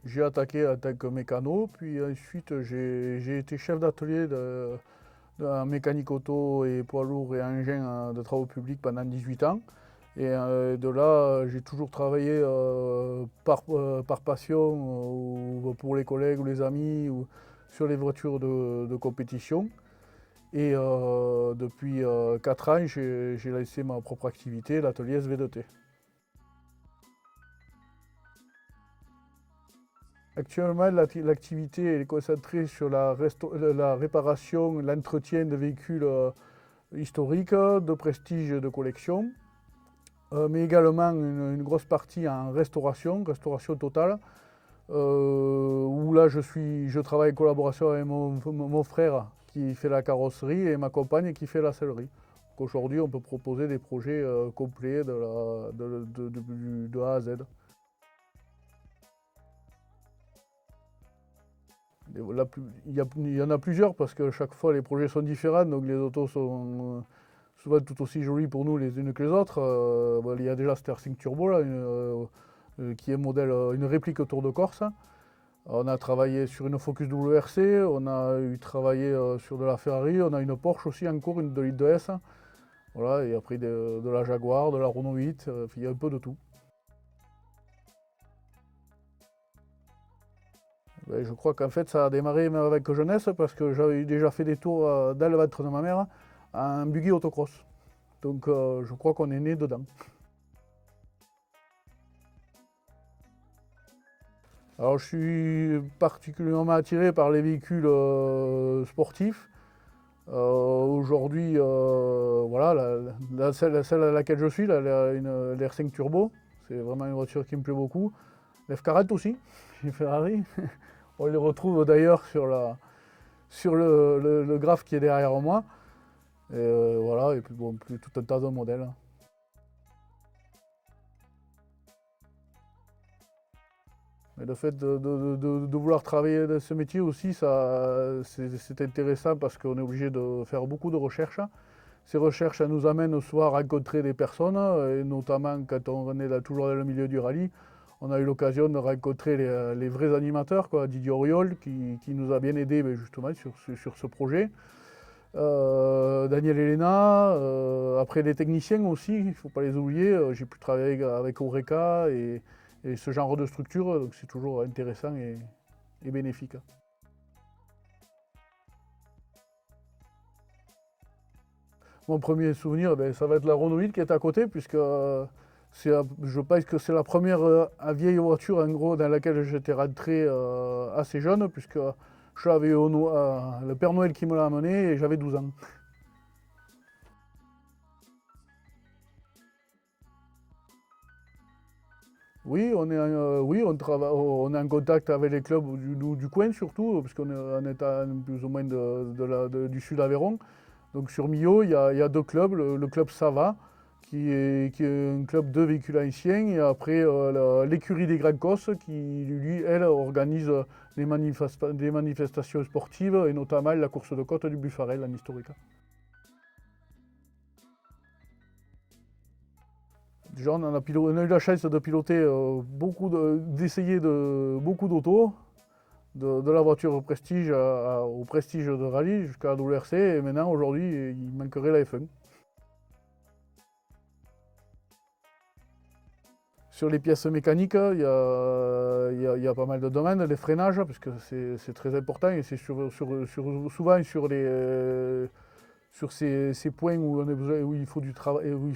J'ai attaqué en tant que mécano, puis ensuite j'ai été chef d'atelier en mécanique auto et poids lourd et engins de travaux publics pendant 18 ans. Et de là, j'ai toujours travaillé par passion ou pour les collègues ou les amis ou sur les voitures de compétition. Et depuis 4 ans, j'ai lancé ma propre activité, l'atelier SV2T. Actuellement, l'activité est concentrée sur la réparation, l'entretien de véhicules historiques, de prestige, de collection, mais également une grosse partie en restauration totale, où là je travaille en collaboration avec mon frère qui fait la carrosserie et ma compagne qui fait la sellerie. Aujourd'hui, on peut proposer des projets complets de A à Z. Il y en a plusieurs parce que chaque fois les projets sont différents, donc les autos sont souvent tout aussi jolies pour nous les unes que les autres. Il y a déjà cette R5 Turbo là, qui est modèle, une réplique Tour de Corse. On a travaillé sur une Focus WRC, on a eu travaillé sur de la Ferrari, on a une Porsche aussi encore, une 2 litres de S. Voilà, et après de la Jaguar, de la Renault 8, il y a un peu de tout. Ben, je crois qu'en fait ça a démarré même avec jeunesse parce que j'avais déjà fait des tours dans le ventre de ma mère en buggy autocross. Donc je crois qu'on est né dedans. Alors je suis particulièrement attiré par les véhicules sportifs. Aujourd'hui, voilà, celle à laquelle je suis, l'R5 Turbo, c'est vraiment une voiture qui me plaît beaucoup. L'F40 aussi, chez Ferrari. On les retrouve d'ailleurs sur le graphe qui est derrière moi. Et voilà, et puis bon, tout un tas de modèles. Mais le fait de vouloir travailler dans ce métier aussi, c'est intéressant parce qu'on est obligé de faire beaucoup de recherches. Ces recherches elles nous amènent soit à rencontrer des personnes, et notamment quand on est toujours dans le milieu du rallye, on a eu l'occasion de rencontrer les vrais animateurs, quoi. Didier Auriol qui nous a bien aidé justement sur ce projet. Daniel Elena, après les techniciens aussi, il ne faut pas les oublier. J'ai pu travailler avec Oreca et ce genre de structure, donc c'est toujours intéressant et bénéfique. Mon premier souvenir, ben, ça va être la Renault 8 qui est à côté, puisque je pense que c'est la première vieille voiture en gros dans laquelle j'étais rentré assez jeune, puisque j'avais le Père Noël qui me l'a amené et j'avais 12 ans. Oui, on est en contact avec les clubs du coin surtout, parce qu'on est plus ou moins du sud Aveyron. Donc sur Millau, il y a deux clubs. Le club Sava, qui est un club de véhicules anciens, et après l'écurie des Grands Cosses, qui lui, elle, organise des manifestations sportives, et notamment la course de côte du Buffarel en historique. Déjà, on a eu la chance de piloter d'essayer beaucoup d'autos, de la voiture prestige au prestige de rallye jusqu'à la WRC, et maintenant, aujourd'hui, il manquerait la F1. Sur les pièces mécaniques, il y a pas mal de domaines, les freinages, parce que c'est très important, et c'est souvent sur ces points où, où il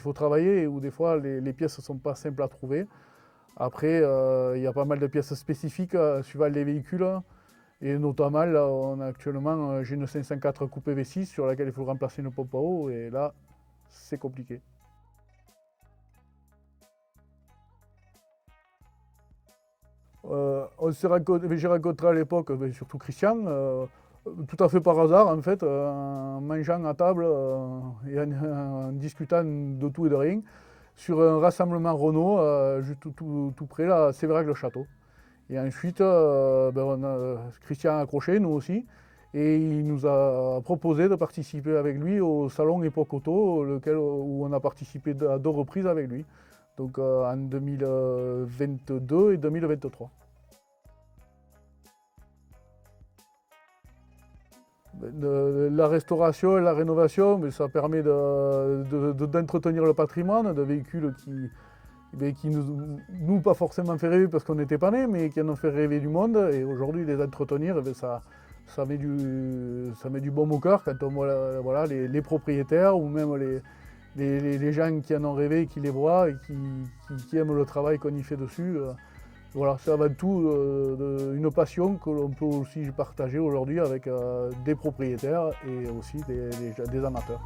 faut travailler et où des fois les pièces ne sont pas simples à trouver. Après, il y a pas mal de pièces spécifiques suivant les véhicules. Et notamment, là, actuellement, j'ai une 504 coupé V6 sur laquelle il faut remplacer une pompe à eau. Et là, c'est compliqué. J'ai rencontré à l'époque, surtout Christian, tout à fait par hasard, en fait, en mangeant à table et en discutant de tout et de rien, sur un rassemblement Renault, juste tout près, là, à Sévérac-le-Château. Et ensuite, Christian a accroché, nous aussi, et il nous a proposé de participer avec lui au salon Époque Auto, où on a participé à 2 reprises avec lui, donc en 2022 et 2023. La restauration et la rénovation, mais ça permet d'entretenir le patrimoine de véhicules qui nous pas forcément fait rêver parce qu'on n'était pas nés, mais qui en ont fait rêver du monde. Et aujourd'hui, les entretenir, ça met du baume au cœur quand on voit voilà, les propriétaires ou même les gens qui en ont rêvé, qui les voient et qui aiment le travail qu'on y fait dessus. Voilà, c'est avant tout une passion que l'on peut aussi partager aujourd'hui avec des propriétaires et aussi des amateurs.